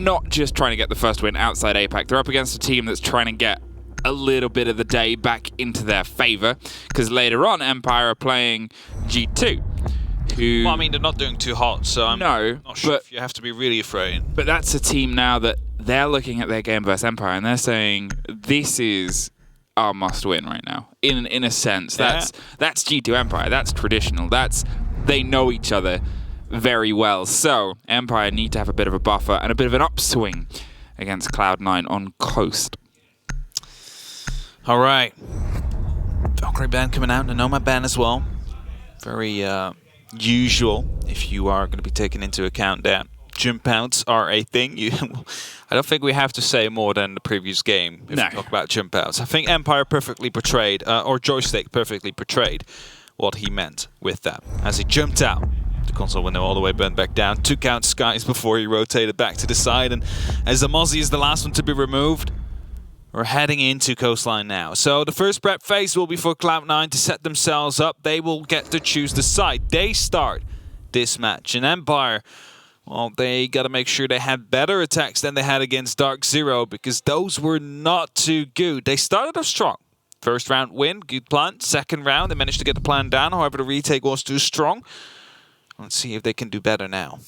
not just trying to get the first win outside APAC. They're up against a team that's trying to get a little bit of the day back into their favor, because later on Empire are playing G2. Who, well, I mean, they're not doing too hot, so I'm not sure if you have to be really afraid. But that's a team now that they're looking at their game versus Empire and they're saying, this is our must-win right now. In a sense, that's G2 Empire. That's traditional. They know each other very well. So Empire need to have a bit of a buffer and a bit of an upswing against Cloud9 on Coast. All right, Valkyrie ban coming out, and a Nomad ban as well. Very usual if you are going to be taking into account that jump outs are a thing. I don't think we have to say more than the previous game if we talk about jump outs. I think Empire perfectly portrayed, or Joystick perfectly portrayed what he meant with that. As he jumped out, the console window all the way burned back down, took out Skies before he rotated back to the side, and as the Mozzie is the last one to be removed, we're heading into Coastline now. So the first prep phase will be for Cloud9 to set themselves up. They will get to choose the side. They start this match. And Empire, well, they got to make sure they have better attacks than they had against Dark Zero, because those were not too good. They started off strong. First round win, good plan. Second round, they managed to get the plan down. However, the retake was too strong. Let's see if they can do better now.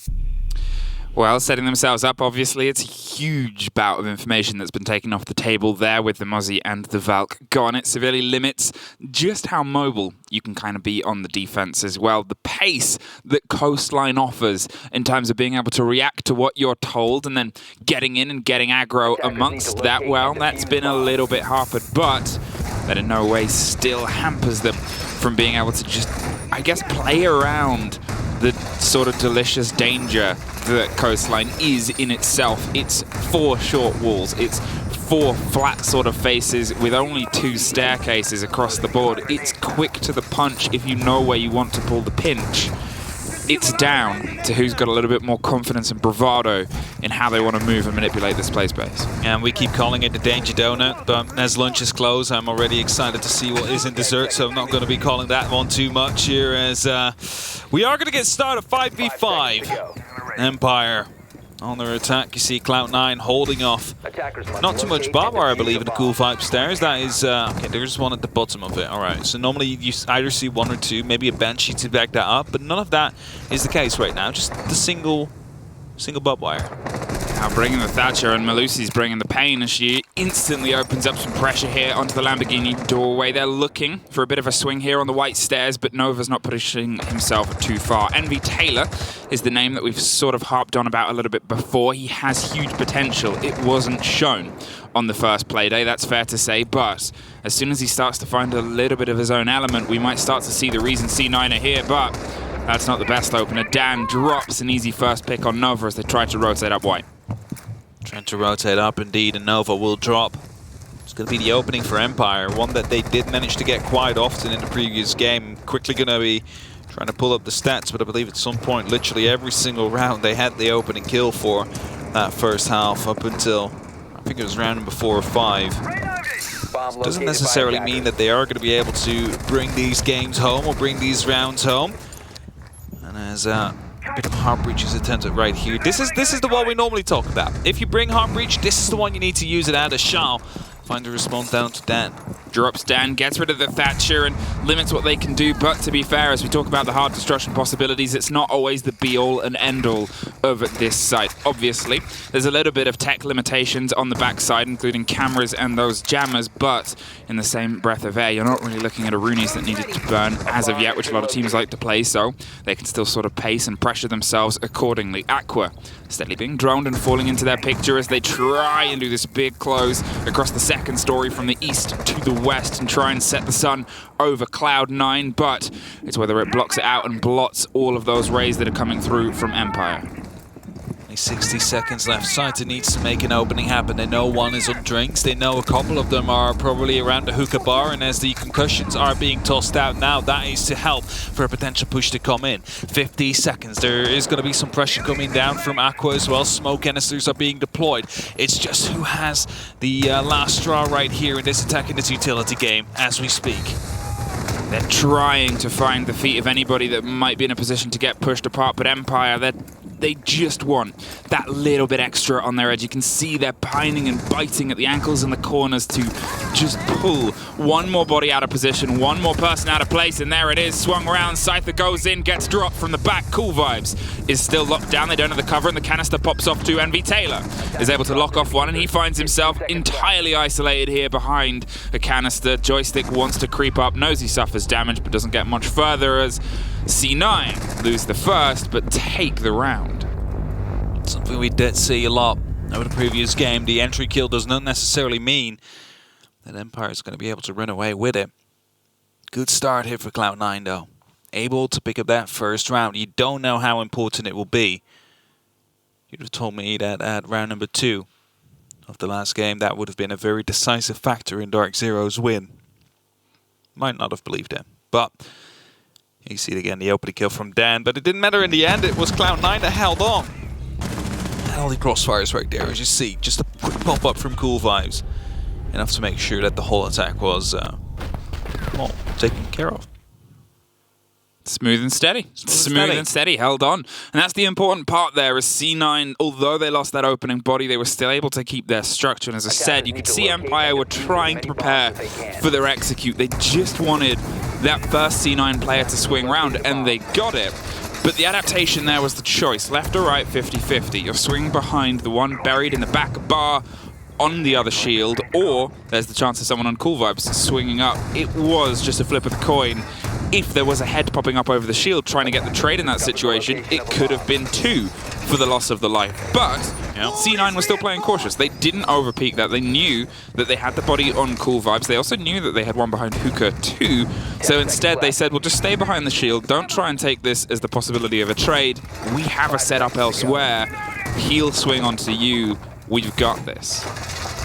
Well, setting themselves up, obviously, it's a huge bout of information that's been taken off the table there with the Mozzie and the Valk gone. It severely limits just how mobile you can kind of be on the defense as well. The pace that Coastline offers in terms of being able to react to what you're told and then getting in and getting aggro amongst that, well, that's been a little bit harpered, but that in no way still hampers them from being able to just, I guess, play around the sort of delicious danger that Coastline is in itself. It's 4 short walls. It's 4 flat sort of faces with only 2 staircases across the board. It's quick to the punch if you know where you want to pull the pinch. It's down to who's got a little bit more confidence and bravado in how they want to move and manipulate this play space. And we keep calling it the danger donut, but as lunch is closed, I'm already excited to see what is in dessert, so I'm not going to be calling that one too much here, as we are going to get started 5v5. Empire on their attack. You see Cloud9 holding off. Not too much barbed wire, I believe, in the cool 5 stairs. That is, okay, there's one at the bottom of it. All right, so normally you either see 1 or 2, maybe a Banshee to back that up, but none of that is the case right now. Just the single barbed wire. Now bringing the Thatcher, and Malusi's bringing the pain as she instantly opens up some pressure here onto the Lamborghini doorway. They're looking for a bit of a swing here on the white stairs, but Nova's not pushing himself too far. Envy Taylor is the name that we've sort of harped on about a little bit before. He has huge potential. It wasn't shown on the first playday, that's fair to say, but as soon as he starts to find a little bit of his own element, we might start to see the reason C9 are here, but that's not the best opener. Dan drops an easy first pick on Nova as they try to rotate up white. Trying to rotate up indeed, and Nova will drop. It's going to be the opening for Empire, one that they did manage to get quite often in the previous game. Quickly going to be trying to pull up the stats, but I believe at some point, literally every single round, they had the opening kill for that first half up until, I think it was round number 4 or 5. Doesn't necessarily mean that they are going to be able to bring these games home or bring these rounds home. And as a bit of Heart Breach is attempted right here. This is the one we normally talk about. If you bring Heart Breach, this is the one you need to use it at. As Shao find the response down to Dan. Drops Dan, gets rid of the Thatcher and limits what they can do, but to be fair, as we talk about the hard destruction possibilities, it's not always the be-all and end-all of this site. Obviously, there's a little bit of tech limitations on the backside, including cameras and those jammers, but in the same breath of air, you're not really looking at Arunis that needed to burn as of yet, which a lot of teams like to play, so they can still sort of pace and pressure themselves accordingly. Aqua steadily being droned and falling into their picture as they try and do this big close across the second story from the east to the west and try and set the sun over Cloud9, but it's whether it blocks it out and blots all of those rays that are coming through from Empire. 60 seconds left. Saito needs to make an opening happen. They know one is on drinks. They know a couple of them are probably around the hookah bar, and as the concussions are being tossed out now, that is to help for a potential push to come in. 50 seconds. There is going to be some pressure coming down from Aqua as well. Smoke canisters are being deployed. It's just who has the last straw right here in this attack in this utility game as we speak. They're trying to find the feet of anybody that might be in a position to get pushed apart, but Empire, they're They just want that little bit extra on their edge. You can see they're pining and biting at the ankles and the corners to just pull one more body out of position, one more person out of place, and there it is. Swung around, Scyther goes in, gets dropped from the back. Cool Vibes is still locked down. They don't have the cover, and the canister pops off to Envy Taylor. Is able to lock off one, and he finds himself entirely isolated here behind a canister. Joystick wants to creep up, knows he suffers damage, but doesn't get much further as C9 lose the first, but take the round. Something we did see a lot over the previous game. The entry kill does not necessarily mean that Empire is going to be able to run away with it. Good start here for Cloud9 though. Able to pick up that first round. You don't know how important it will be. You'd have told me that at round number 2 of the last game, that would have been a very decisive factor in Dark Zero's win. Might not have believed it, but you see it again, the opening kill from Dan, but it didn't matter in the end. It was Cloud9 that held on. And all the crossfires right there, as you see, just a quick pop-up from Cool Vibes. Enough to make sure that the whole attack was, well, taken care of. Smooth and steady. Smooth and steady, held on. And that's the important part there, is C9, although they lost that opening body, they were still able to keep their structure. And as I said, you could see Empire were trying to prepare for their execute. They just wanted that first C9 player to swing round, and they got it. But the adaptation there was the choice. Left or right, 50-50. You're swinging behind the one buried in the back bar on the other shield, or there's the chance of someone on Cool Vibes swinging up. It was just a flip of the coin. If there was a head popping up over the shield trying to get the trade in that situation, it could have been 2 for the loss of the life. But C9 was still playing cautious. They didn't overpeak that. They knew that they had the body on Cool Vibes. They also knew that they had one behind Hookah too. So instead they said, well, just stay behind the shield. Don't try and take this as the possibility of a trade. We have a setup elsewhere. He'll swing onto you. We've got this.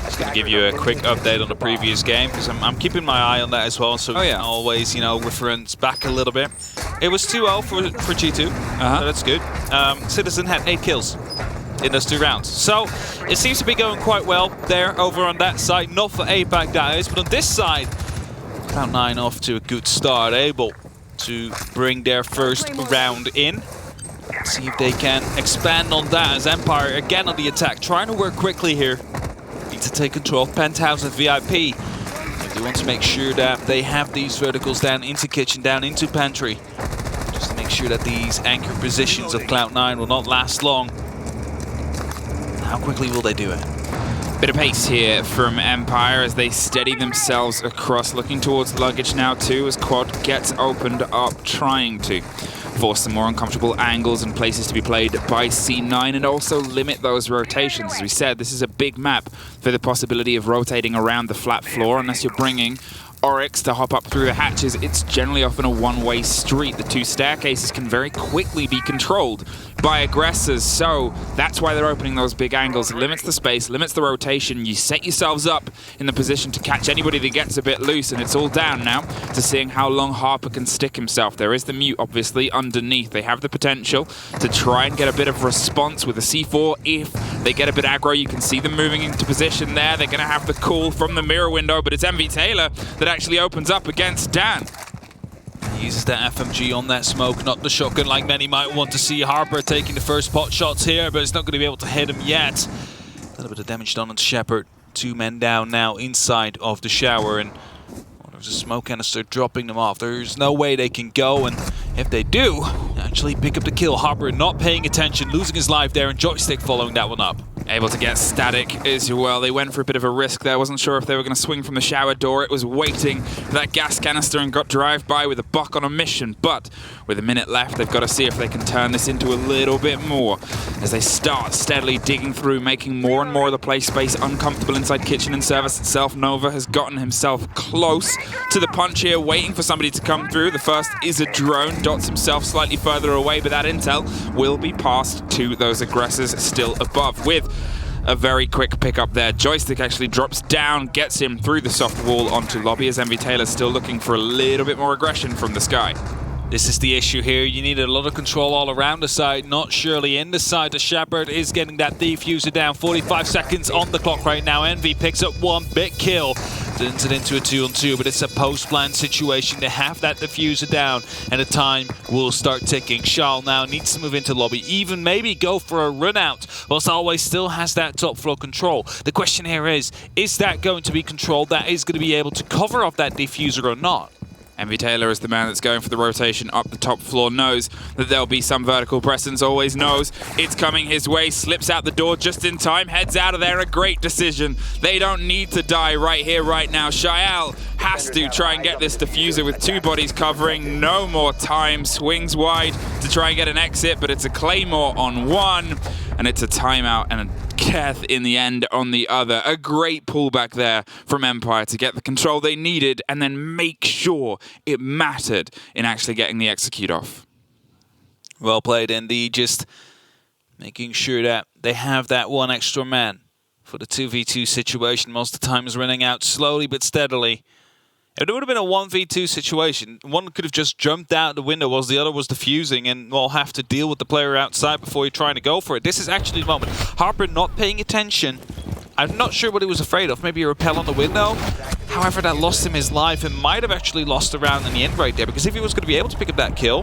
Just going to give you a quick update on the previous game, because I'm keeping my eye on that as well, so we can always, you know, reference back a little bit. It was 2-0 for G2, so that's good. Citizen had 8 kills in those 2 rounds. So it seems to be going quite well there over on that side. Not for APAC, that is, but on this side, Cloud9 off to a good start, able to bring their first round in. See if they can expand on that as Empire again on the attack, trying to work quickly here. Need to take control of Penthouse and VIP. They want to make sure that they have these verticals down into kitchen, down into pantry. Just to make sure that these anchor positions of Cloud9 will not last long. How quickly will they do it? Bit of pace here from Empire as they steady themselves across, looking towards luggage now too, as Quad gets opened up, trying to force some more uncomfortable angles and places to be played by C9, and also limit those rotations. As we said, this is a big map for the possibility of rotating around the flat floor. Unless you're bringing Oryx to hop up through the hatches, it's generally often a one-way street. The 2 staircases can very quickly be controlled by aggressors, so that's why they're opening those big angles. Limits the space, limits the rotation. You set yourselves up in the position to catch anybody that gets a bit loose, and it's all down now to seeing how long Harper can stick himself. There is the mute, obviously, underneath. They have the potential to try and get a bit of response with a C4. If they get a bit aggro, you can see them moving into position there. They're going to have the call from the mirror window, but it's Envy Taylor that actually opens up against Dan. He uses that FMG on that smoke, not the shotgun like many might want to see. Harper taking the first pot shots here, but it's not going to be able to hit him yet. A little bit of damage done on Shepard. 2 men down now inside of the shower, and there's a smoke canister dropping them off. There's no way they can go, and if they do, actually pick up the kill. Harper not paying attention, losing his life there, and Joystick following that one up. Able to get static as well. They went for a bit of a risk there. Wasn't sure if they were going to swing from the shower door. It was waiting for that gas canister and got drive-by with a buck on a mission. But with a minute left, they've got to see if they can turn this into a little bit more as they start steadily digging through, making more and more of the play space uncomfortable inside kitchen and service itself. Nova has gotten himself close to the punch here, waiting for somebody to come through. The first is a drone. Dots himself slightly further away, but that intel will be passed to those aggressors still above with a very quick pickup there. Joystick actually drops down, gets him through the soft wall onto lobby as Envy Taylor still looking for a little bit more aggression from the sky. This is the issue here. You need a lot of control all around the side, not surely in the side. The Shepard is getting that defuser down. 45 seconds on the clock right now. Envy picks up 1 big kill. Turns it into a 2-on-2, but it's a post-plant situation. They have that diffuser down, and the time will start ticking. Charles now needs to move into lobby, even maybe go for a run-out, whilst Always still has that top floor control. The question here is that going to be controlled? That is going to be able to cover off that diffuser or not? Envy Taylor is the man that's going for the rotation up the top floor, knows that there'll be some vertical presence, always knows it's coming his way, slips out the door just in time, heads out of there, a great decision. They don't need to die right here, right now. Shael has to try and get this diffuser with 2 bodies covering, no more time, swings wide to try and get an exit, but it's a Claymore on 1, and it's a timeout and a Keth in the end on the other. A great pullback there from Empire to get the control they needed and then make sure it mattered in actually getting the execute off. Well played, Indy. Just making sure that they have that one extra man for the 2v2 situation. Most of the time is running out slowly but steadily. If it would have been a 1v2 situation, one could have just jumped out the window whilst the other was defusing and will have to deal with the player outside before you're trying to go for it. This is actually the moment. Harper not paying attention. I'm not sure what he was afraid of. Maybe a rappel on the window. However, that lost him his life and might have actually lost the round in the end right there, because if he was going to be able to pick up that kill,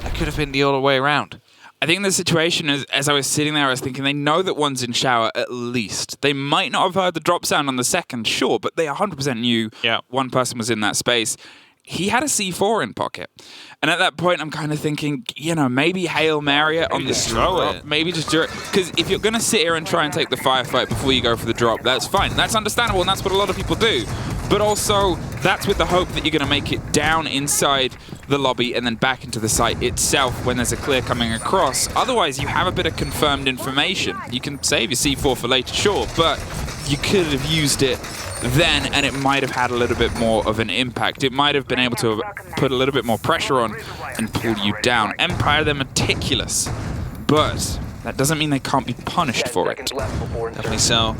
that could have been the other way around. I think the situation is, as I was sitting there, I was thinking they know that one's in shower at least. They might not have heard the drop sound on the second, sure, but they 100% knew one person was in that space. He had a C4 in pocket. And at that point, I'm kind of thinking, you know, maybe Hail Mary it on the drop. Maybe just do it. Because if you're going to sit here and try and take the firefight before you go for the drop, that's fine. That's understandable, and that's what a lot of people do. But also, that's with the hope that you're going to make it down inside the lobby and then back into the site itself when there's a clear coming across. Otherwise, you have a bit of confirmed information. You can save your C4 for later, sure, but you could have used it then and it might have had a little bit more of an impact. It might have been able to put a little bit more pressure on and pull you down. Empire, they're meticulous, but that doesn't mean they can't be punished for it. Definitely so.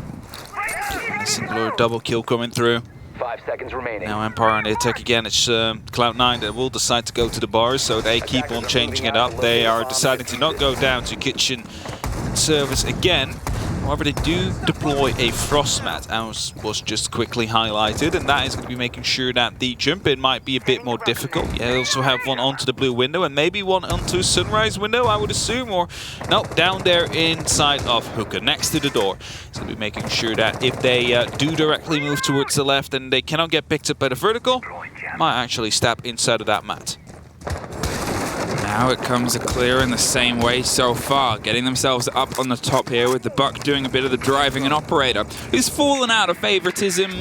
A single double kill coming through. 5 seconds remaining. Now Empire on the attack again. It's Cloud9 that will decide to go to the bars, so they keep on changing it up. They are deciding to not go down to kitchen and service again. However, they do deploy a frost mat, as was just quickly highlighted, and that is going to be making sure that the jump in might be a bit more difficult. You also have one onto the blue window and maybe one onto sunrise window, I would assume, or no, down there inside of Hookah, next to the door. So they'll be making sure that if they do directly move towards the left and they cannot get picked up by the vertical, might actually step inside of that mat. Now it comes a clear in the same way so far, getting themselves up on the top here with the Buck doing a bit of the driving and Operator, who's fallen out of favoritism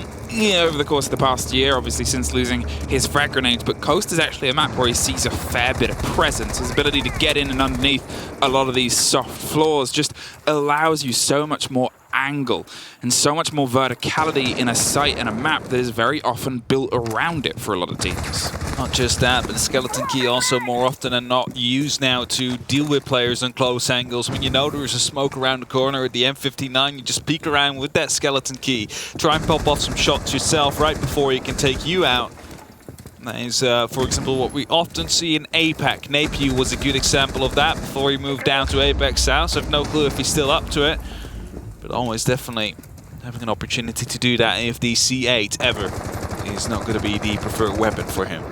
over the course of the past year, obviously since losing his frag grenades, but Coast is actually a map where he sees a fair bit of presence. His ability to get in and underneath a lot of these soft floors just allows you so much more angle and so much more verticality in a site and a map that is very often built around it for a lot of teams. Not just that, but the skeleton key also more often than not used now to deal with players on close angles. When you know there is a smoke around the corner at the M59, you just peek around with that skeleton key. Try and pop off some shots yourself right before he can take you out. That is, for example, what we often see in APAC. Napier was a good example of that before he moved down to Apex South. So I have no clue if he's still up to it. But always definitely having an opportunity to do that if the C8 ever is not going to be the preferred weapon for him.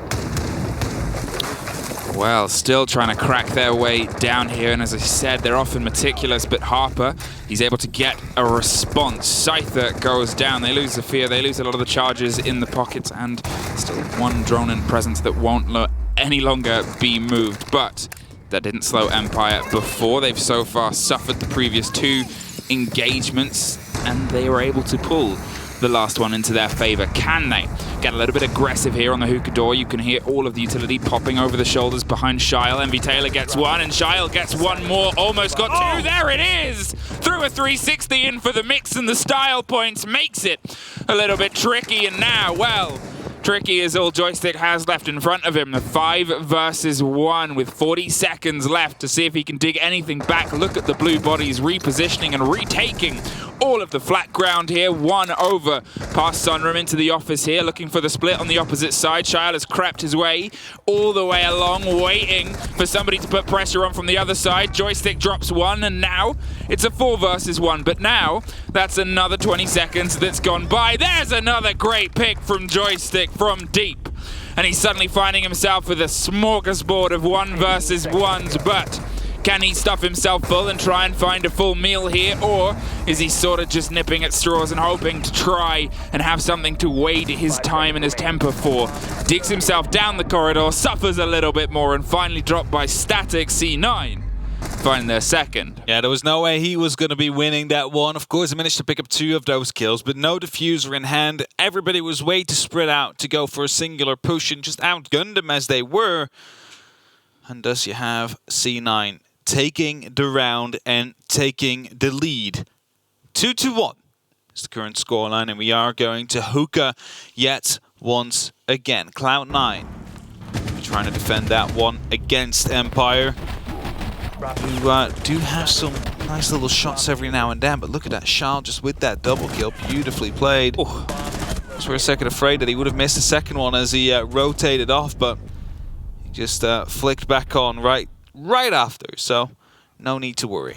Well, still trying to crack their way down here, and as I said, they're often meticulous, but Harper, he's able to get a response. Scyther goes down, they lose the fear, they lose a lot of the charges in the pockets, and still one drone in presence that won't any longer be moved. But that didn't slow Empire before. They've so far suffered the previous 2 engagements, and they were able to pull the last one into their favor. Can they get a little bit aggressive here on the hookah door? You can hear all of the utility popping over the shoulders behind Shyle. Envy Taylor gets one, and Shyle gets one more. Almost got 2. There it is! Threw a 360 in for the mix, and the style points makes it a little bit tricky. And now, well, tricky is all Joystick has left in front of him. The 5 versus 1 with 40 seconds left to see if he can dig anything back. Look at the blue bodies repositioning and retaking all of the flat ground here. One over past Sunrum into the office here, looking for the split on the opposite side. Shael has crept his way all the way along, waiting for somebody to put pressure on from the other side. Joystick drops one, and now it's a 4 versus 1. But now that's another 20 seconds that's gone by. There's another great pick from Joystick from deep. And he's suddenly finding himself with a smorgasbord of 1 versus 1s, but can he stuff himself full and try and find a full meal here, or is he sort of just nipping at straws and hoping to try and have something to wade his time and his temper for? Digs himself down the corridor, suffers a little bit more, and finally dropped by Static. C9 find their second. Yeah, there was no way he was going to be winning that one. Of course, he managed to pick up 2 of those kills, but no diffuser in hand. Everybody was way too spread out to go for a singular push and just outgunned them as they were. And thus you have C9 taking the round and taking the lead. 2-1 is the current scoreline, and we are going to hookah yet once again. Cloud9 trying to defend that one against Empire, who do have some nice little shots every now and then, but look at that, Shael just with that double kill, beautifully played. I was for a second afraid that he would have missed the second one as he rotated off, but he just flicked back on right after, so no need to worry.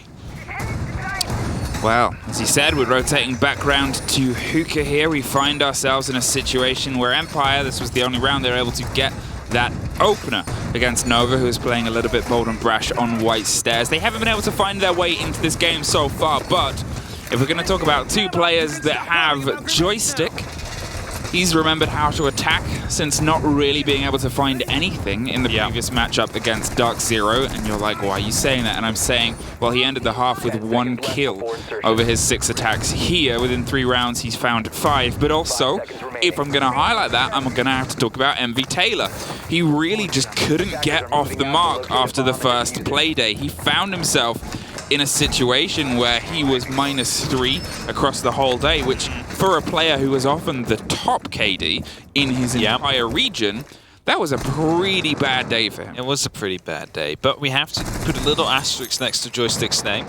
Well, as he said, we're rotating back round to hookah here. We find ourselves in a situation where Empire, this was the only round they were able to get that opener against Nova, who is playing a little bit bold and brash on white stairs. They haven't been able to find their way into this game so far, but if we're going to talk about 2 players that have Joystick, he's remembered how to attack since not really being able to find anything in the previous matchup against Dark Zero. And you're like, why are you saying that? And I'm saying, well, he ended the half with 1 kill over his 6 attacks. Here, within 3 rounds, he's found 5. But also, if I'm going to highlight that, I'm going to have to talk about MV Taylor. He really just couldn't get off the mark after the first play day. He found himself in a situation where he was -3 across the whole day, which for a player who was often the top KD in his entire region, that was a pretty bad day for him. It was a pretty bad day, but we have to put a little asterisk next to Joystick's name.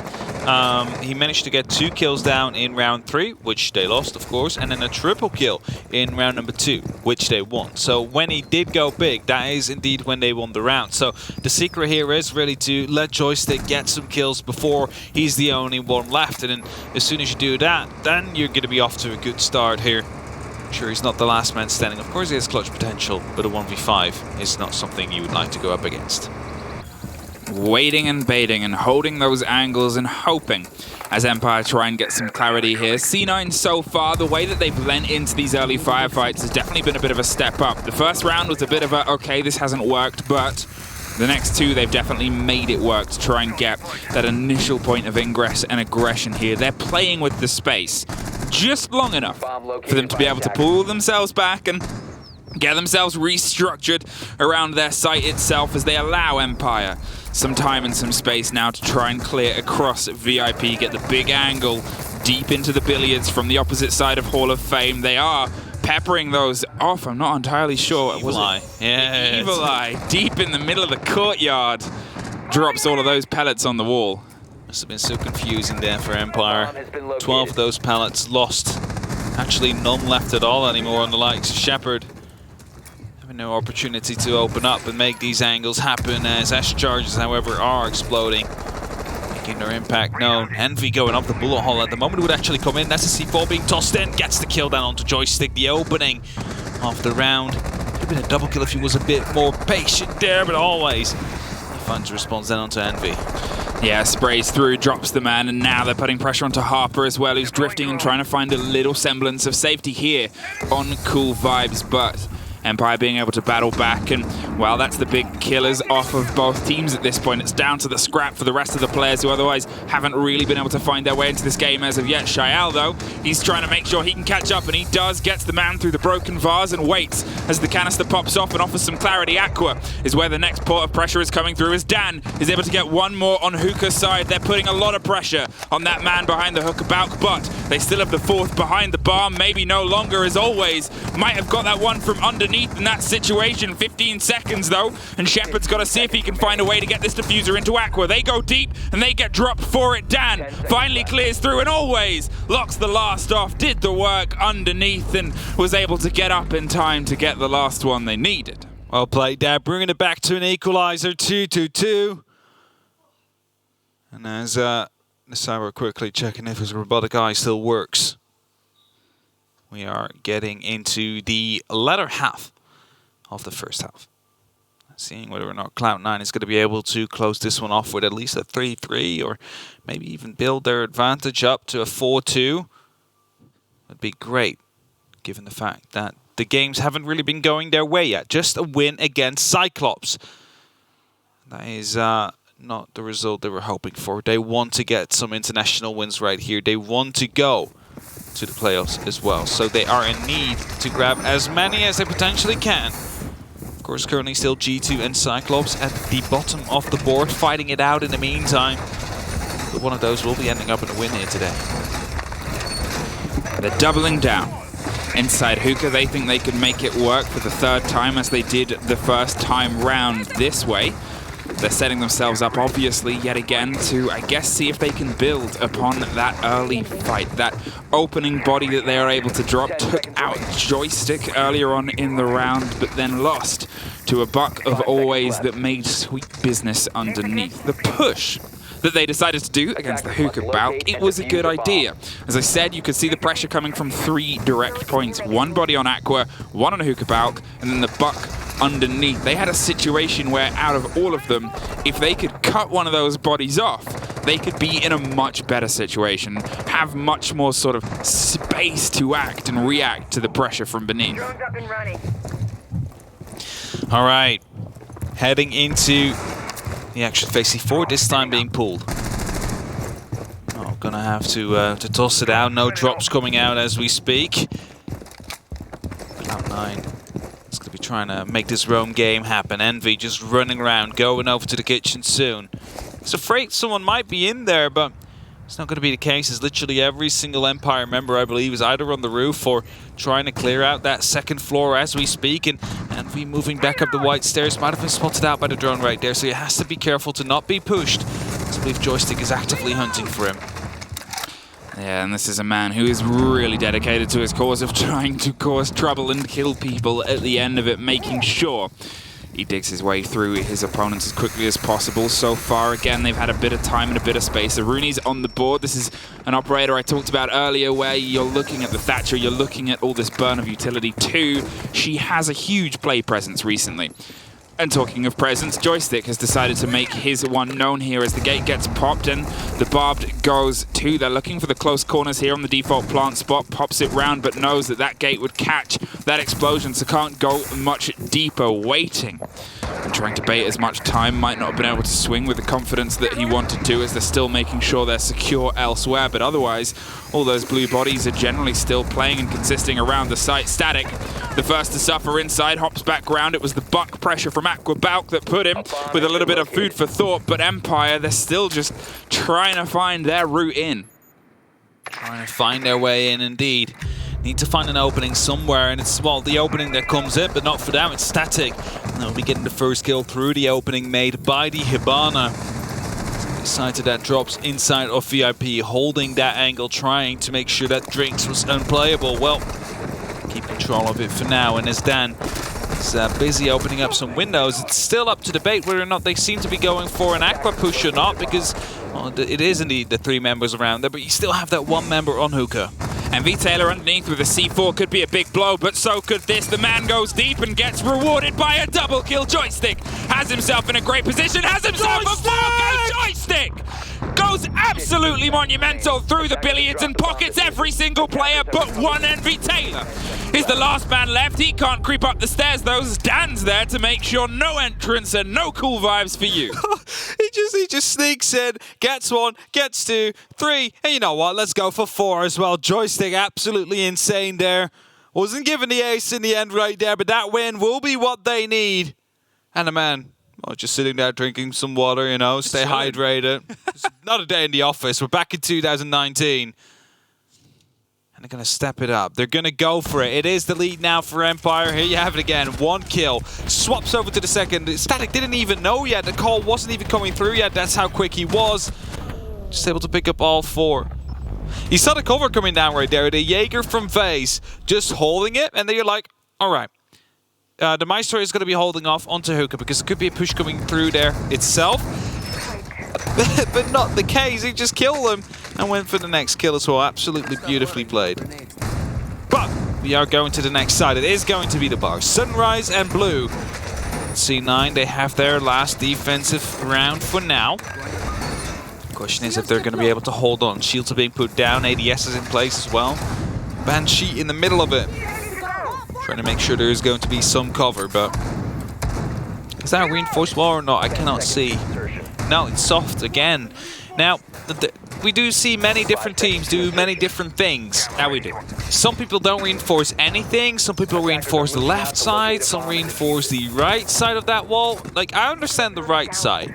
He managed to get 2 kills down in round 3, which they lost, of course, and then a triple kill in round number 2, which they won. So when he did go big, that is indeed when they won the round. So the secret here is really to let Joystick get some kills before he's the only one left. And then as soon as you do that, then you're going to be off to a good start here. Sure, he's not the last man standing. Of course he has clutch potential, but a 1v5 is not something you would like to go up against. Waiting and baiting and holding those angles and hoping as Empire try and get some clarity here. C9 so far, the way that they've lent into these early firefights has definitely been a bit of a step up. The first round was a bit of a, okay, this hasn't worked, but the next 2, they've definitely made it work to try and get that initial point of ingress and aggression here. They're playing with the space just long enough for them to be able to pull themselves back and get themselves restructured around their site itself as they allow Empire some time and some space now to try and clear across VIP, get the big angle deep into the billiards from the opposite side of Hall of Fame. They are peppering those off. I'm not entirely sure. Evil Eye. Yeah. Evil Eye, deep in the middle of the courtyard, drops all of those pellets on the wall. Must have been so confusing there for Empire. 12 of those pellets lost. Actually, none left at all anymore on the likes of Shepard. Having no opportunity to open up and make these angles happen as S charges, however, are exploding, making their impact known. Envy going up the bullet hole at the moment would actually come in. That's a C4 being tossed in. Gets the kill down onto Joystick. The opening of the round. Could have been a double kill if he was a bit more patient there, but always he finds a response then onto Envy. Yeah, sprays through, drops the man, and now they're putting pressure onto Harper as well, who's drifting and trying to find a little semblance of safety here on Cool Vibes, but Empire being able to battle back, and well, that's the big killers off of both teams at this point. It's down to the scrap for the rest of the players who otherwise haven't really been able to find their way into this game as of yet. Shael, though, he's trying to make sure he can catch up, and he does. Gets the man through the broken vase and waits as the canister pops off and offers some clarity. Aqua is where the next port of pressure is coming through as Dan is able to get one more on Hookah's side. They're putting a lot of pressure on that man behind the hookah balk, but they still have the 4th behind the bar. Maybe no longer, as always. Might have got that one from underneath. underneath in that situation. 15 seconds though, and Shepard's got to see if he can find a way to get this diffuser into Aqua. They go deep and they get dropped for it. Dan finally clears through and always locks the last off, did the work underneath and was able to get up in time to get the last one they needed. Well played, Dad. Bringing it back to an equalizer, 2-2-2. And as we're quickly checking if his robotic eye still works. We are getting into the latter half of the first half. Seeing whether or not Cloud9 is going to be able to close this one off with at least a 3-3 or maybe even build their advantage up to a 4-2. Would be great, given the fact that the games haven't really been going their way yet. Just a win against Cyclops. That is not the result they were hoping for. They want to get some international wins right here. They want to go to the playoffs as well. So they are in need to grab as many as they potentially can. Of course, currently still G2 and Cyclops at the bottom of the board, fighting it out in the meantime. But one of those will be ending up in a win here today. They're doubling down. Inside Hookah, they think they can make it work for the third time as they did the first time round this way. They're setting themselves up, obviously, yet again to, I guess, see if they can build upon that early fight. That opening body that they are able to drop took out Joystick earlier on in the round, but then lost to a Buck of Always that made sweet business underneath. The push that they decided to do against the Hookah Balk, it was a good idea. As I said, you could see the pressure coming from 3 direct points. One body on Aqua, one on a Hookah Balk, and then the Buck underneath. They had a situation where out of all of them, if they could cut one of those bodies off, they could be in a much better situation, have much more sort of space to act and react to the pressure from beneath. All right, heading into the action phase C4, this time being pulled. Oh, gonna have to toss it out. No drops coming out as we speak. Cloud9 is gonna be trying to make this roam game happen. Envy just running around, going over to the kitchen soon. He's afraid someone might be in there, but it's not going to be the case, as literally every single Empire member, I believe, is either on the roof or trying to clear out that second floor as we speak. And we moving back up the white stairs might have been spotted out by the drone right there, so he has to be careful to not be pushed. I believe Joystick is actively hunting for him. Yeah, and this is a man who is really dedicated to his cause of trying to cause trouble and kill people at the end of it, making sure he digs his way through his opponents as quickly as possible. So far, again, they've had a bit of time and a bit of space. Aruni's on the board. This is an operator I talked about earlier where you're looking at the Thatcher, you're looking at all this burn of utility too. She has a huge play presence recently. And talking of presence, Joystick has decided to make his one known here as the gate gets popped and the barbed goes too. They're looking for the close corners here on the default plant spot, pops it round, but knows that that gate would catch that explosion, so can't go much deeper, waiting. And trying to bait as much time, might not have been able to swing with the confidence that he wanted to, as they're still making sure they're secure elsewhere, but otherwise, all those blue bodies are generally still playing and consisting around the site. Static, the first to suffer inside, hops back round. It was the Buck pressure from Aqua Balk that put him with a little bit of food for thought, but Empire, they're still just trying to find their route in. Trying to find their way in, indeed. Need to find an opening somewhere, and it's, well, the opening that comes in, but not for them, it's Static. And they'll be getting the first kill through the opening made by the Hibana. Sighted that drops inside of VIP, holding that angle, trying to make sure that Drinks was unplayable. Well, keep control of it for now, and as Dan is busy opening up some windows, it's still up to debate whether or not they seem to be going for an Aqua push or not, because well, it is indeed the 3 members around there, but you still have that 1 member on Hookah. And V-Taylor underneath with a C4 could be a big blow, but so could this. The man goes deep and gets rewarded by a double kill. Joystick has himself in a great position, has himself a 4K. Joystick goes absolutely monumental through the billiards and pockets every single player but one, and V-Taylor is the last man left. He can't creep up the stairs though. Dan's there to make sure no entrance and no cool vibes for you. He just sneaks in, gets 1, gets 2, 3, and you know what, let's go for 4 as well. Joystick absolutely insane there. Wasn't given the ace in the end right there, but that win will be what they need. And the man, well, just sitting there drinking some water, you know, stay hydrated. It's not a day in the office. We're back in 2019. And they're going to step it up. They're going to go for it. It is the lead now for Empire. Here you have it again. 1 kill. Swaps over to the second. Static didn't even know yet. The call wasn't even coming through yet. That's how quick he was. Just able to pick up all 4. You saw the cover coming down right there. The Jaeger from FaZe just holding it. And then you're like, all right. The Maestro is going to be holding off onto Hookah because it could be a push coming through there itself. But not the case. He just killed them and went for the next kill as well. Absolutely beautifully played. But we are going to the next side. It is going to be the bar. Sunrise and Blue. C9, they have their last defensive round for now. Question is if they're going to be able to hold on. Shields are being put down. ADS is in place as well. Banshee in the middle of it. Trying to make sure there is going to be some cover, but is that a reinforced wall or not? I cannot see. No, it's soft again. Now, we do see many different teams do many different things. That we do. Some people don't reinforce anything. Some people reinforce the left side. Some reinforce the right side of that wall. Like, I understand the right side.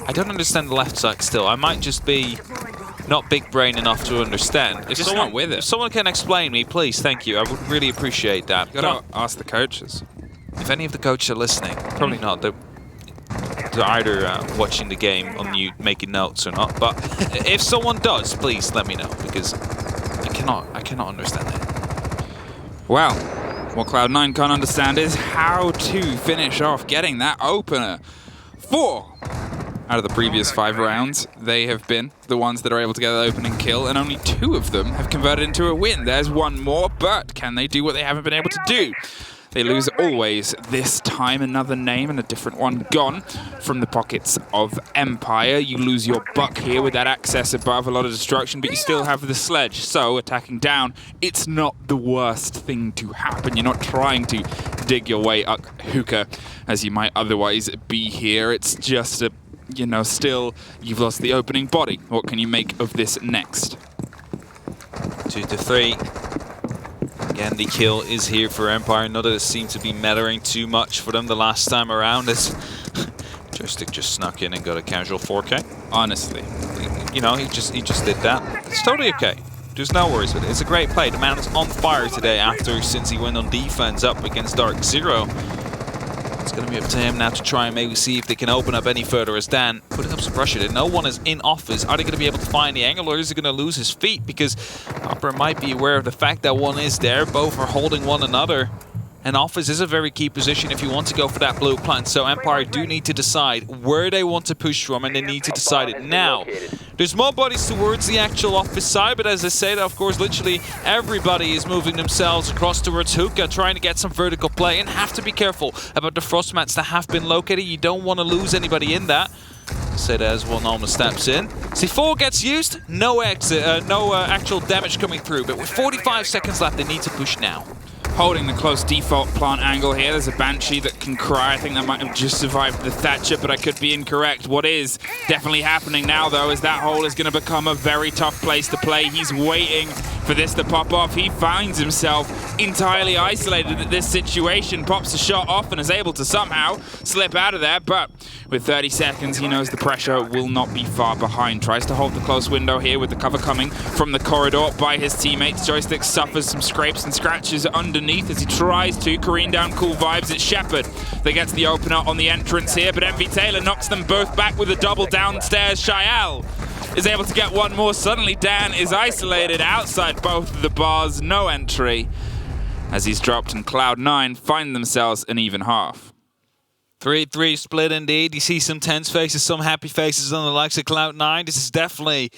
I don't understand the left side still. I might just be not big brain enough to understand. If someone can explain me, please, thank you. I would really appreciate that. You gotta ask the coaches. If any of the coaches are listening, probably not. They're either watching the game on mute, making notes or not. But if someone does, please let me know because I cannot understand it. Well, what Cloud9 can't understand is how to finish off getting that opener. 4 out of the previous 5 rounds, they have been the ones that are able to get the opening kill, and only 2 of them have converted into a win. There's 1 more, but can they do what they haven't been able to do? They lose always. This time, another name and a different one gone from the pockets of Empire. You lose your buck here with that access above, a lot of destruction, but you still have the sledge. So, attacking down, it's not the worst thing to happen. You're not trying to dig your way up Hookah as you might otherwise be here. It's just a, you know, still, you've lost the opening body. What can you make of this next? 2 to 3. Again, the kill is here for Empire. Not that it seemed to be mattering too much for them the last time around as Joystick just snuck in and got a casual 4K. Honestly. You know, he just did that. It's totally okay. There's no worries with it. It's a great play. The man is on fire today since he went on defense up against Dark Zero. It's going to be up to him now to try and maybe see if they can open up any further as Dan putting up some pressure there. No one is in office. Are they going to be able to find the angle or is he going to lose his feet? Because Opera might be aware of the fact that one is there. Both are holding one another. And office is a very key position if you want to go for that blue plant. So Empire do need to decide where they want to push from, and they need to decide it now. There's more bodies towards the actual office side, but as I said, of course, literally everybody is moving themselves across towards Hookah, trying to get some vertical play, and have to be careful about the frost mats that have been located. You don't want to lose anybody in that. Said as one almost steps in. C4 gets used, no exit, no actual damage coming through, but with 45 seconds left, they need to push now. Holding the close default plant angle here. There's a Banshee that can cry. I think that might have just survived the Thatcher, but I could be incorrect. What is definitely happening now, though, is that hole is going to become a very tough place to play. He's waiting for this to pop off. He finds himself entirely isolated at this situation, pops a shot off and is able to somehow slip out of there, but with 30 seconds, he knows the pressure will not be far behind. Tries to hold the close window here with the cover coming from the corridor by his teammates. Joystick suffers some scrapes and scratches underneath as he tries to careen down cool vibes. It's Shepard that gets the opener on the entrance here, but MV Taylor knocks them both back with a double downstairs. Shael is able to get one more. Suddenly Dan is isolated outside both of the bars. No entry as he's dropped, and Cloud9 find themselves an even half. 3-3 split indeed. You see some tense faces, some happy faces on the likes of Cloud9. This is definitely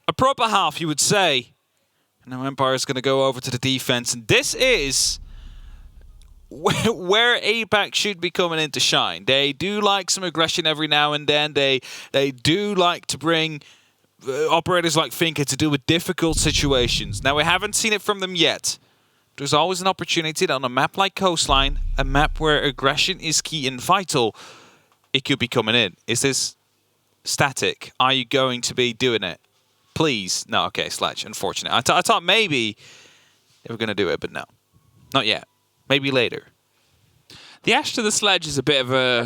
a proper half, you would say. And now Empire is going to go over to the defense, and this is where APAC should be coming in to shine. They do like some aggression every now and then. They do like to bring operators like Finka to deal with difficult situations. Now, we haven't seen it from them yet. There's always an opportunity that on a map like Coastline, a map where aggression is key and vital, it could be coming in. Is this static? Are you going to be doing it? Please. No, okay, Sledge. Unfortunate. I thought maybe they were going to do it, but no. Not yet. Maybe later. The Ash to the Sledge is a bit of a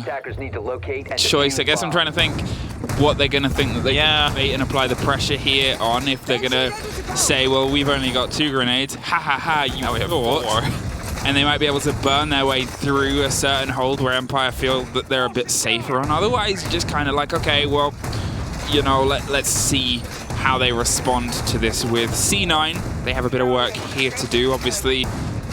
choice. I guess I'm trying to think. what they're going to think that they can bait and apply the pressure here on. If they're going to say, well, we've only got 2 grenades, ha ha ha, you thought. And they might be able to burn their way through a certain hold where Empire feel that they're a bit safer on. Otherwise, you're just kind of like, okay, well, you know, let's see how they respond to this with C9. They have a bit of work here to do. Obviously,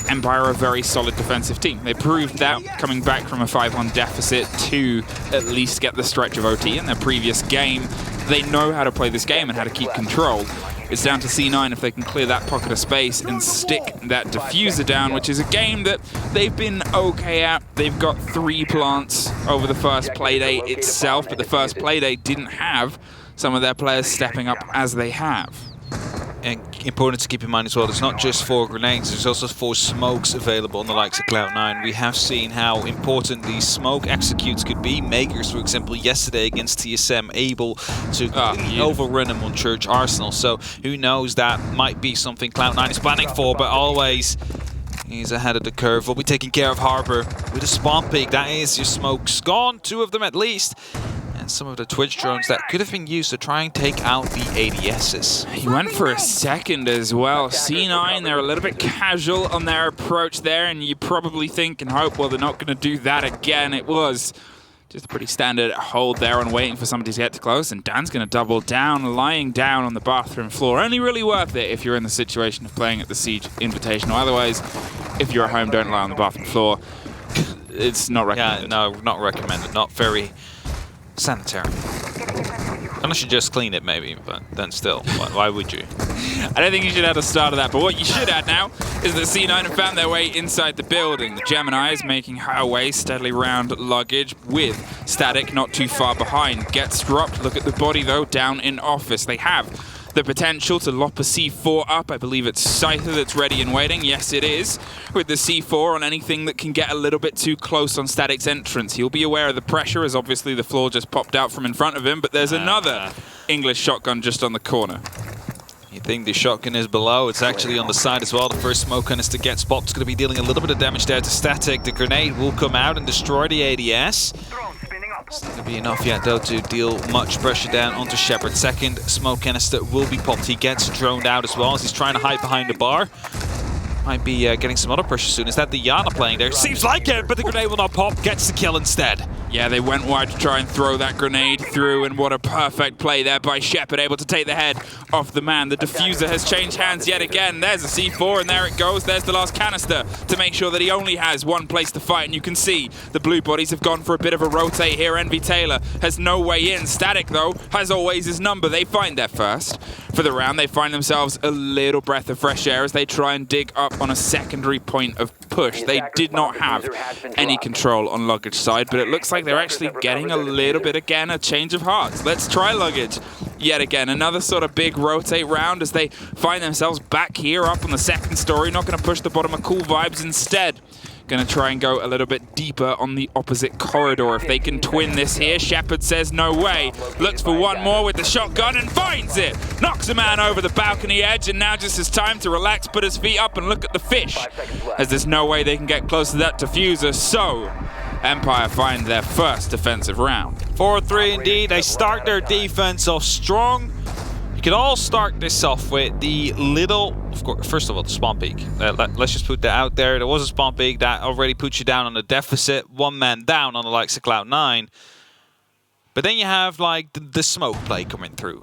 Empire are a very solid defensive team. They proved that coming back from a 5-1 deficit to at least get the stretch of OT in their previous game. They know how to play this game and how to keep control. It's down to C9 if they can clear that pocket of space and stick that diffuser down, which is a game that they've been okay at. They've got 3 plants over the first playdate itself, but the first playdate didn't have some of their players stepping up as they have. And important to keep in mind as well, there's not just 4 grenades, there's also 4 smokes available on the likes of Cloud9. We have seen how important these smoke executes could be. Makers, for example, yesterday against TSM, able to overrun them on Church Arsenal. So who knows, that might be something Cloud9 is planning for, but always he's ahead of the curve. We'll be taking care of Harbor with a spawn peak. That is your smokes gone, 2 of them at least. And some of the Twitch drones that could have been used to try and take out the ADSs. He went for a second as well. C9, they're a little bit casual on their approach there, and you probably think and hope, well, they're not going to do that again. It was just a pretty standard hold there on waiting for somebody to get close, and Dan's going to double down, lying down on the bathroom floor. Only really worth it if you're in the situation of playing at the Siege Invitational. Otherwise, if you're at home, don't lie on the bathroom floor. It's not recommended. Yeah, no, not recommended. Not very sanitary. Unless you just clean it, maybe, but then still, why would you? I don't think you should add a start of that, but what you should add now is that C9 have found their way inside the building. The Gemini is making her way steadily round luggage with Static not too far behind. Gets dropped. Look at the body, though, down in office. They have the potential to lop a C4 up. I believe it's Scyther that's ready and waiting. Yes, it is. With the C4 on anything that can get a little bit too close on Static's entrance. He'll be aware of the pressure as obviously the floor just popped out from in front of him, but there's another English shotgun just on the corner. You think the shotgun is below, it's actually on the side as well. The first smoke canister gets popped. It's going to be dealing a little bit of damage there to Static. The grenade will come out and destroy the ADS. It's not going to be enough yet, though, to deal much pressure down onto Shepard. Second smoke canister will be popped. He gets droned out as well as he's trying to hide behind the bar. Might be getting some other pressure soon. Is that the Yana playing there? Seems like it, but the grenade will not pop. Gets the kill instead. Yeah, they went wide to try and throw that grenade through, and what a perfect play there by Shepard, able to take the head off the man. The diffuser has changed hands yet again. There's a C4, and there it goes. There's the last canister to make sure that he only has one place to fight, and you can see the blue bodies have gone for a bit of a rotate here. Envy Taylor has no way in. Static, though, has always his number. They find their first for the round. They find themselves a little breath of fresh air as they try and dig up on a secondary point of push. They did not have any control on luggage side, but it looks like they're actually getting a little bit, again, a change of hearts. Let's try luggage yet again. Another sort of big rotate round as they find themselves back here up on the second story. Not going to push the bottom of Cool Vibes. Instead, going to try and go a little bit deeper on the opposite corridor. If they can twin this here, Shepard says no way. Looks for one more with the shotgun and finds it. Knocks a man over the balcony edge, and now just his time to relax, put his feet up and look at the fish, as there's no way they can get close to that diffuser. So Empire find their first defensive round. 4-3 indeed. They start their defense off strong. You could all start this off with the little, of course, first of all, the spawn peak. Let's just put that out there. There was a spawn peak that already puts you down on a deficit. One man down on the likes of Cloud9. But then you have like the smoke play coming through.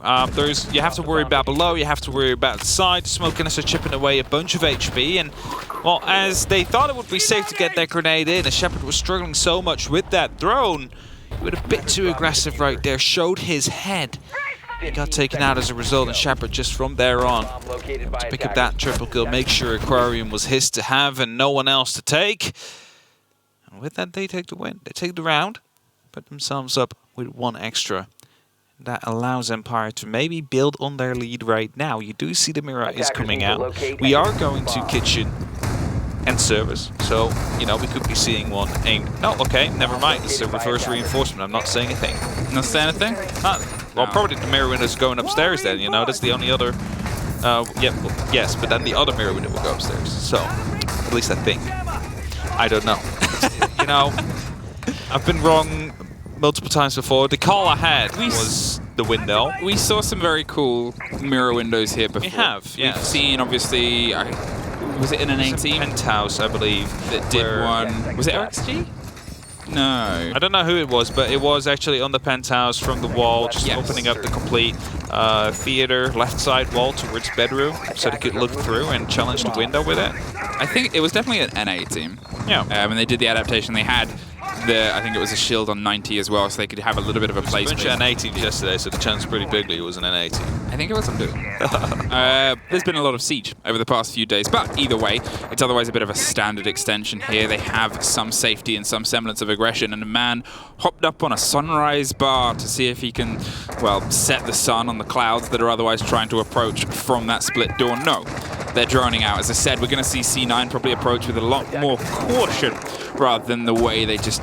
You have to worry about below, you have to worry about the side. The smoke canister chipping away a bunch of HP. And well, as they thought it would be safe to get that grenade in, as Shepard was struggling so much with that drone, he was a bit too aggressive right there, showed his head. He got taken out as a result, and Shepard just from there on to pick up that triple kill, make sure Aquarium was his to have and no one else to take. And with that, they take the win. They take the round, put themselves up with one extra. That allows Empire to maybe build on their lead right now. You do see the mirror is coming out. We are going to kitchen and service, so you know we could be seeing one aimed. No, okay, never mind. It's a reverse reinforcement. I'm not saying a thing. Not saying a thing? Well, probably the mirror window's going upstairs then. You know, that's the only other. Yes, but then the other mirror window will go upstairs. So, at least I think. I don't know. You know, I've been wrong multiple times before. The call I had was the window. We saw some very cool mirror windows here before. We have, yes. We've seen, obviously, was it in an 18? Penthouse, I believe. That did one. Was it RXG? No. I don't know who it was, but it was actually on the penthouse from the wall, just opening up the complete theater left side wall towards bedroom, so they could look through and challenge the window with it. I think it was definitely an NA team. Yeah. When they did the adaptation, they had I think it was a shield on 90 as well, so they could have a little bit of a place. There was a bunch of NA teams yesterday, so the chance is pretty big it was an NA team. I think it was something. There's been a lot of siege over the past few days, but either way, it's otherwise a bit of a standard extension here. They have some safety and some semblance of aggression, and a man hopped up on a sunrise bar to see if he can, well, set the sun on the clouds that are otherwise trying to approach from that split door. No, they're droning out. As I said, we're going to see C9 probably approach with a lot more caution rather than the way they just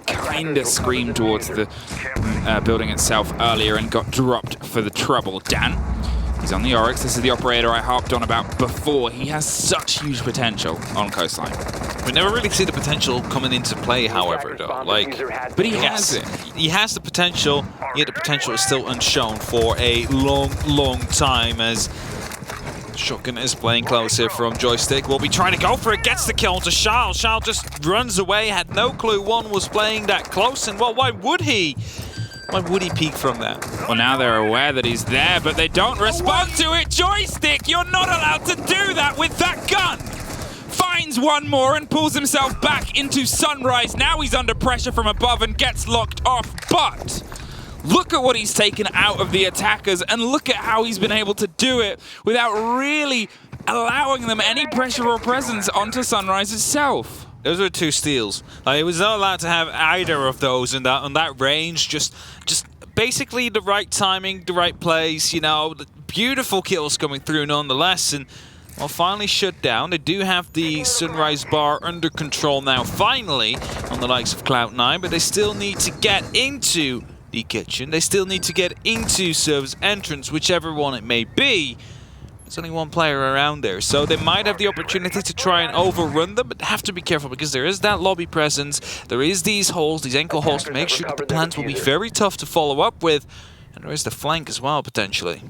kind of screamed towards the building itself earlier and got dropped for the trouble. Dan, he's on the Oryx. This is the operator I harped on about before. He has such huge potential on Coastline. We never really see the potential coming into play, however, though. But he has it. He has the potential, yet the potential is still unshown for a long, long time, as Shotgun is playing close here from Joystick. Will be trying to go for it, gets the kill to Charles. Charles just runs away, had no clue one was playing that close, and well, why would he? Why would he peek from that? Well, now they're aware that he's there, but they don't respond to it. Joystick, you're not allowed to do that with that gun. Finds one more and pulls himself back into Sunrise. Now he's under pressure from above and gets locked off, but look at what he's taken out of the attackers, and look at how he's been able to do it without really allowing them any pressure or presence onto Sunrise itself. Those are 2 steals. He was not allowed to have either of those in on that range. Just basically the right timing, the right place. You know, beautiful kills coming through nonetheless, and well, finally shut down. They do have the Sunrise bar under control now, finally, on the likes of Cloud9, but they still need to get into the kitchen. They still need to get into service entrance, whichever one it may be. There's only one player around there, so they might have the opportunity to try and overrun them, but have to be careful because there is that lobby presence, there is these holes, these ankle holes, to make sure that the plans will be very tough to follow up with, and there is the flank as well, potentially.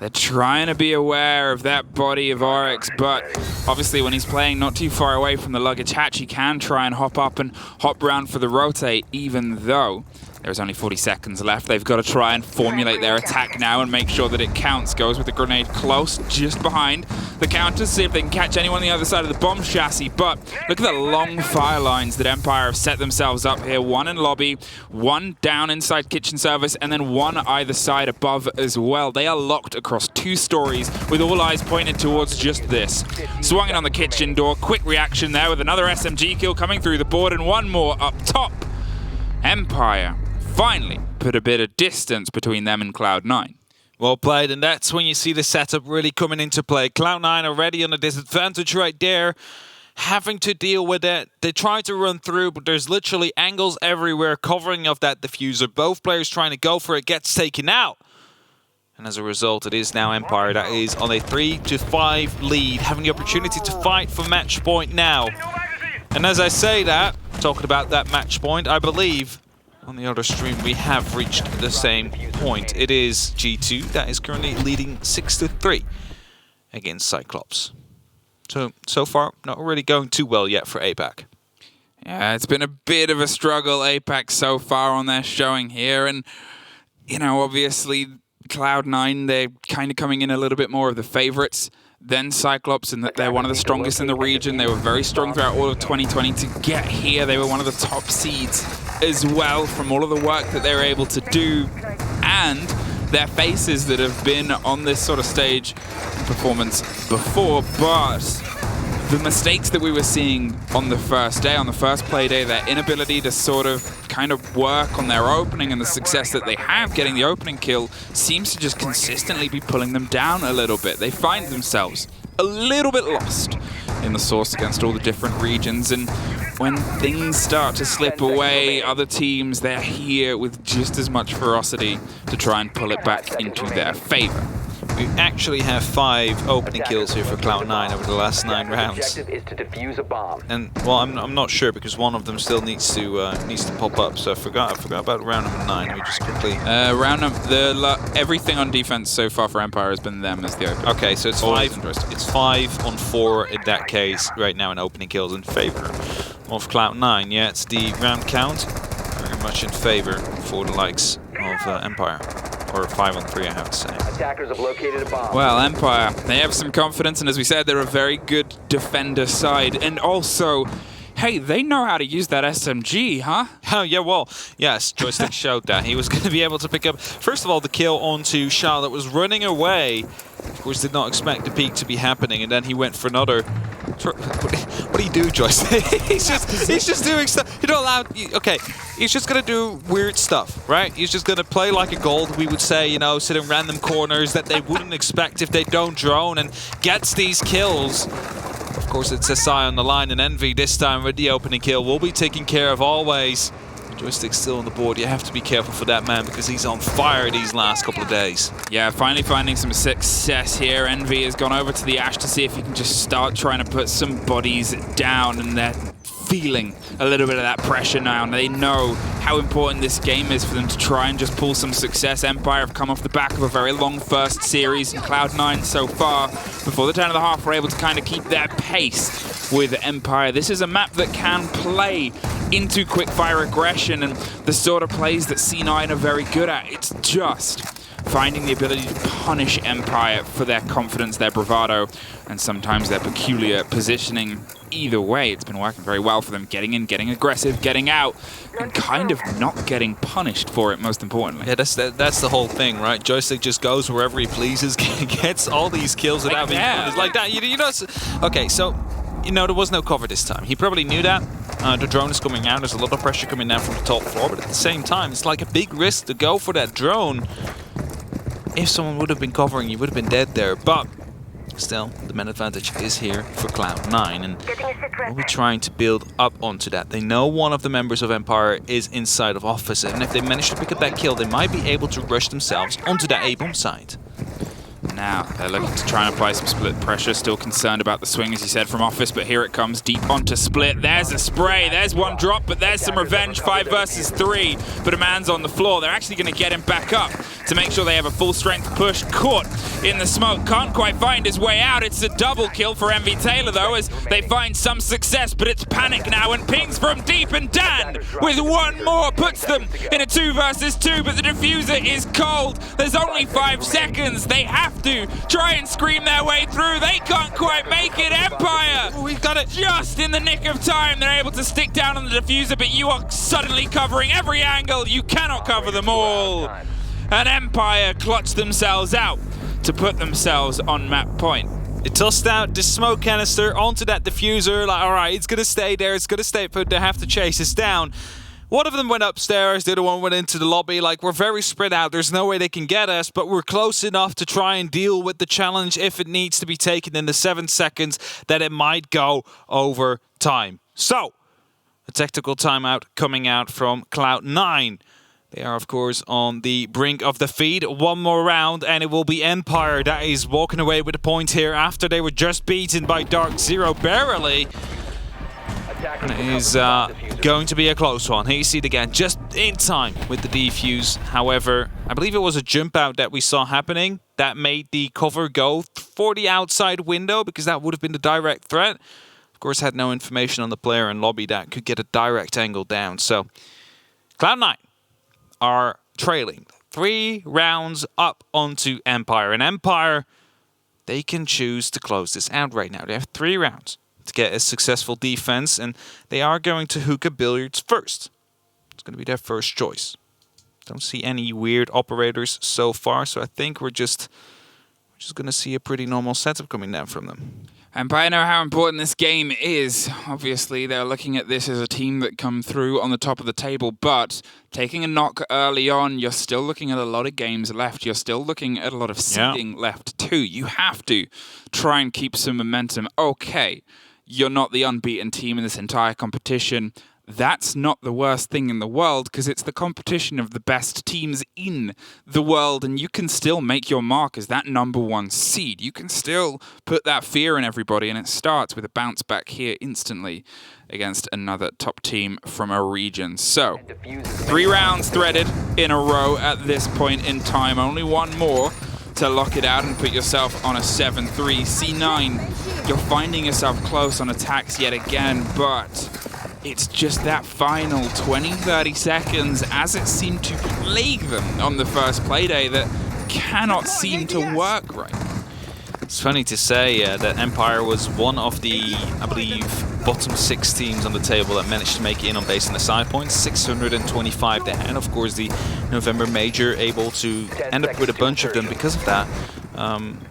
They're trying to be aware of that body of Oryx, but obviously when he's playing not too far away from the luggage hatch, he can try and hop up and hop round for the rotate, even though there's only 40 seconds left. They've got to try and formulate their attack now and make sure that it counts. Goes with the grenade close, just behind the counter, see if they can catch anyone on the other side of the bomb chassis. But look at the long fire lines that Empire have set themselves up here. One in lobby, one down inside kitchen service, and then one either side above as well. They are locked across 2 stories with all eyes pointed towards just this. Swung it on the kitchen door. Quick reaction there with another SMG kill coming through the board and one more up top. Empire finally put a bit of distance between them and Cloud9. Well played, and that's when you see the setup really coming into play. Cloud9 already on a disadvantage right there, having to deal with it. They try to run through, but there's literally angles everywhere covering of that diffuser. Both players trying to go for it, gets taken out. And as a result, it is now Empire that is on a 3-5 lead, having the opportunity to fight for match point now. And as I say that, talking about that match point, I believe on the other stream we have reached the same point. It is G2 that is currently leading 6-3 against Cyclops. So far, not really going too well yet for APAC. Yeah, it's been a bit of a struggle, APAC, so far on their showing here. And, you know, obviously Cloud9, they're kind of coming in a little bit more of the favorites than Cyclops, and that they're one of the strongest in the region. They were very strong throughout all of 2020 to get here. They were one of the top seeds as well from all of the work that they were able to do, and their faces that have been on this sort of stage performance before. But the mistakes that we were seeing on the first day, on the first play day, their inability to sort of kind of work on their opening and the success that they have getting the opening kill seems to just consistently be pulling them down a little bit. They find themselves a little bit lost in the source against all the different regions, and when things start to slip away, other teams, they're here with just as much ferocity to try and pull it back into their favor. We actually have 5 opening kills here for Cloud9 over the last 9 rounds. Objective is to defuse a bomb. And well, I'm not sure because one of them still needs to pop up. So I forgot about round number 9. Let me just quickly. Everything on defense so far for Empire has been them as the opening. Okay, so it's Always 5. It's 5 on 4 in that case right now in opening kills in favor of Cloud9. Yeah, it's the round count very much in favor for the likes of Empire. Or 5 on 3, I have to say. Attackers have located a bomb. Well, Empire, they have some confidence, and as we said, they're a very good defender side. And also, hey, they know how to use that SMG, huh? Oh, yeah, well, yes, Joystick showed that. He was going to be able to pick up, first of all, the kill onto Shao that was running away. Of course, did not expect the peak to be happening, and then he went for another. What do you do, Joystick? he's just doing stuff. You're not allowed. Okay, he's just gonna do weird stuff, right? He's just gonna play like a gold. We would say, you know, sit in random corners that they wouldn't expect if they don't drone, and gets these kills. Of course, it's SI on the line, and Envy this time with the opening kill will be taken care of always. Joystick's still on the board. You have to be careful for that man because he's on fire these last couple of days. Yeah, finally finding some success here. Envy has gone over to the Ash to see if he can just start trying to put some bodies down, and they're feeling a little bit of that pressure now, and they know how important this game is for them to try and just pull some success. Empire have come off the back of a very long first series, and Cloud9 so far, before the 10 and a half, were able to kind of keep their pace with Empire. This is a map that can play into quickfire aggression and the sort of plays that C9 are very good at. It's just finding the ability to punish Empire for their confidence, their bravado, and sometimes their peculiar positioning. Either way, it's been working very well for them, getting in, getting aggressive, getting out, and kind of not getting punished for it, most importantly. Yeah, that's the whole thing, right? Joystick just goes wherever he pleases, gets all these kills without being punished. Like that. You know, okay, so, you know, there was no cover this time. He probably knew that. The drone is coming out. There's a lot of pressure coming down from the top floor, but at the same time, it's like a big risk to go for that drone. If someone would have been covering, you would have been dead there, but still, the man advantage is here for Cloud9, and we'll be trying to build up onto that. They know one of the members of Empire is inside of Office, and if they manage to pick up that kill, they might be able to rush themselves onto that A-bomb site. Now, they're looking to try and apply some split pressure. Still concerned about the swing, as you said, from Office, but here it comes deep onto split. There's a spray. There's one drop, but there's some revenge. 5 versus 3. But a man's on the floor. They're actually going to get him back up to make sure they have a full-strength push. Caught in the smoke. Can't quite find his way out. It's a double kill for MV Taylor, though, as they find some success, but it's panic now, and pings from deep, and Dan, with one more, puts them in a 2 versus 2, but the diffuser is cold. There's only 5 seconds. They have to try and scream their way through. They can't quite make it. Empire, We've got it just in the nick of time. They're able to stick down on the diffuser, but you are suddenly covering every angle. You cannot cover them all. And Empire clutch themselves out to put themselves on map point. They tossed out the smoke canister onto that diffuser. Like, all right, it's gonna stay there. It's gonna stay put. They have to chase us down. One of them went upstairs, the other one went into the lobby. Like, we're very spread out. There's no way they can get us, but we're close enough to try and deal with the challenge if it needs to be taken in the 7 seconds that it might go over time. So, a tactical timeout coming out from Cloud9. They are, of course, on the brink of defeat. One more round, and it will be Empire that is walking away with the point here after they were just beaten by Dark Zero barely. And it is going to be a close one. Here you see it again, just in time with the defuse. However, I believe it was a jump out that we saw happening that made the cover go for the outside window, because that would have been the direct threat. Of course, had no information on the player in lobby that could get a direct angle down. So, Cloud9 are trailing 3 rounds up onto Empire. And Empire, they can choose to close this out right now. They have 3 rounds to get a successful defense, and they are going to hookah billiards first. It's going to be their first choice. Don't see any weird operators so far, so I think we're just going to see a pretty normal setup coming down from them. Empire know how important this game is. Obviously, they're looking at this as a team that come through on the top of the table, but taking a knock early on, you're still looking at a lot of games left. You're still looking at a lot of seeding left too. You have to try and keep some momentum. Okay, you're not the unbeaten team in this entire competition, that's not the worst thing in the world because it's the competition of the best teams in the world, and you can still make your mark as that #1 seed. You can still put that fear in everybody, and it starts with a bounce back here instantly against another top team from a region. So, 3 rounds threaded in a row at this point in time. Only one more to lock it out and put yourself on a 7-3. C9, you're finding yourself close on attacks yet again, but it's just that final 20-30 seconds, as it seemed to plague them on the first playday, that cannot seem to work right. It's funny to say that Empire was one of the, I believe, bottom 6 teams on the table that managed to make it in on base on the side points. 625 they had. Of course, the November Major able to end up with a bunch of them because of that.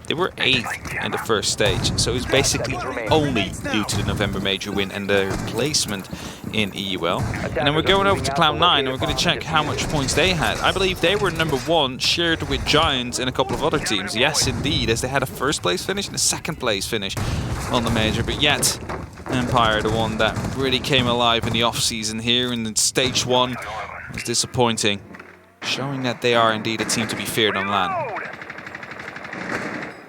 They were 8th in the first stage, so it's basically only due to the November Major win and their placement in EUL. And then we're going over to Cloud9 and we're going to check how much points they had. I believe they were #1, shared with Giants and a couple of other teams. Yes, indeed, as they had a first place finish and a second place finish on the Major, but yet Empire, the one that really came alive in the off-season here in stage 1, was disappointing, showing that they are indeed a team to be feared on LAN.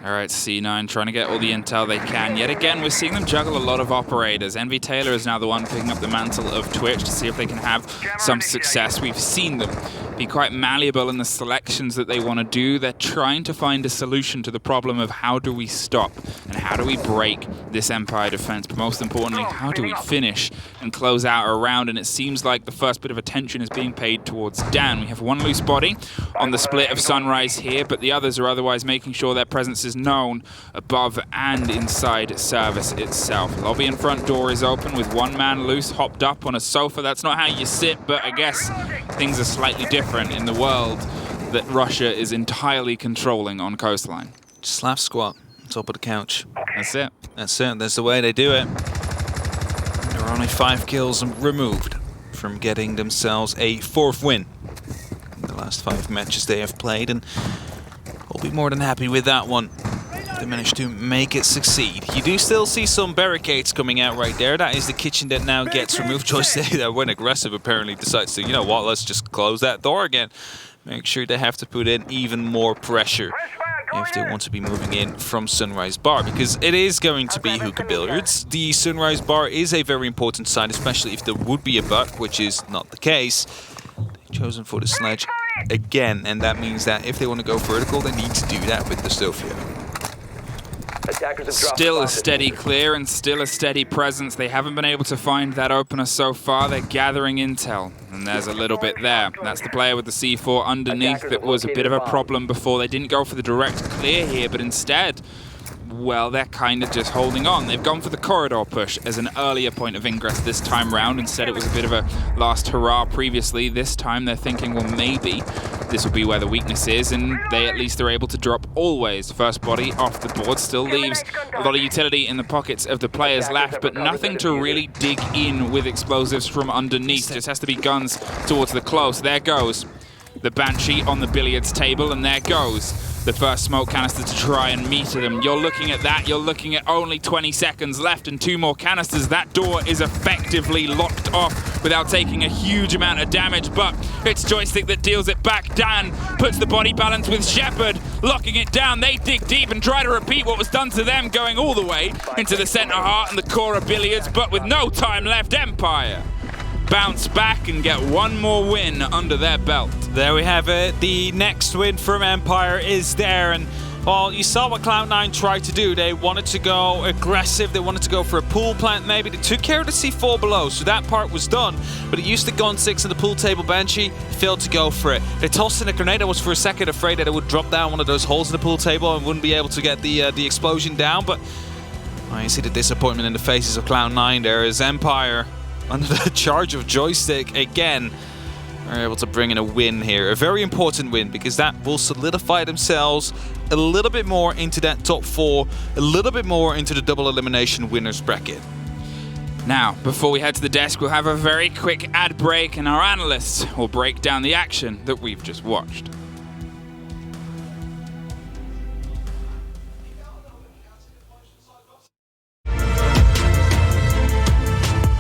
All right, C9 trying to get all the intel they can. Yet again, we're seeing them juggle a lot of operators. Envy Taylor is now the one picking up the mantle of Twitch to see if they can have some success. We've seen them be quite malleable in the selections that they want to do. They're trying to find a solution to the problem of how do we stop and how do we break this Empire defense, but most importantly, how do we finish and close out a round? And it seems like the first bit of attention is being paid towards Dan. We have one loose body on the split of Sunrise here, but the others are otherwise making sure their presence is known above and inside service itself. Lobby and front door is open with one man loose, hopped up on a sofa. That's not how you sit, but I guess things are slightly different in the world that Russia is entirely controlling on Coastline. Slap squat on top of the couch. That's it. That's it. That's the way they do it. They're only 5 kills removed from getting themselves a 4th win in the last 5 matches they have played, and we'll be more than happy with that one. They managed to make it succeed. You do still see some barricades coming out right there. That is the kitchen that now gets removed. Joystick that went aggressive apparently decides to, you know what, let's just close that door again. Make sure they have to put in even more pressure if they want to be moving in from Sunrise Bar, because it is going to be hookah billiards. The Sunrise Bar is a very important side, especially if there would be a buck, which is not the case. They've chosen for the sledge again, and that means that if they want to go vertical, they need to do that with the Sofia. Still a steady clear and still a steady presence. They haven't been able to find that opener so far. They're gathering intel, and there's a little bit there. That's the player with the C4 underneath that was a bit of a problem before. They didn't go for the direct clear here, but instead, well, they're kind of just holding on. They've gone for the corridor push as an earlier point of ingress this time round. Instead, it was a bit of a last hurrah previously. This time, they're thinking, well, maybe this will be where the weakness is, and they at least are able to drop always. First body off the board still leaves a lot of utility in the pockets of the players left, but nothing to really dig in with explosives from underneath. Just has to be guns towards the close. There goes the Banshee on the billiards table, and there goes the first smoke canister to try and meter them. You're looking at that, you're looking at only 20 seconds left and 2 more canisters. That door is effectively locked off without taking a huge amount of damage, but it's Joystick that deals it back. Dan puts the body balance with Shepard, locking it down. They dig deep and try to repeat what was done to them, going all the way into the center heart and the core of billiards, but with no time left, Empire bounce back and get one more win under their belt. There we have it. The next win from Empire is there, and well, you saw what Cloud9 tried to do. They wanted to go aggressive. They wanted to go for a pool plant maybe. They took care of the C4 below, so that part was done. But it used the gun 6 in the pool table Banshee, failed to go for it. They tossed in a grenade. I was for a second afraid that it would drop down one of those holes in the pool table and wouldn't be able to get the explosion down. But you see the disappointment in the faces of Cloud9 there as Empire, under the charge of Joystick again, are able to bring in a win here. A very important win, because that will solidify themselves a little bit more into that top 4, a little bit more into the double elimination winners bracket. Now, before we head to the desk, we'll have a very quick ad break, and our analysts will break down the action that we've just watched.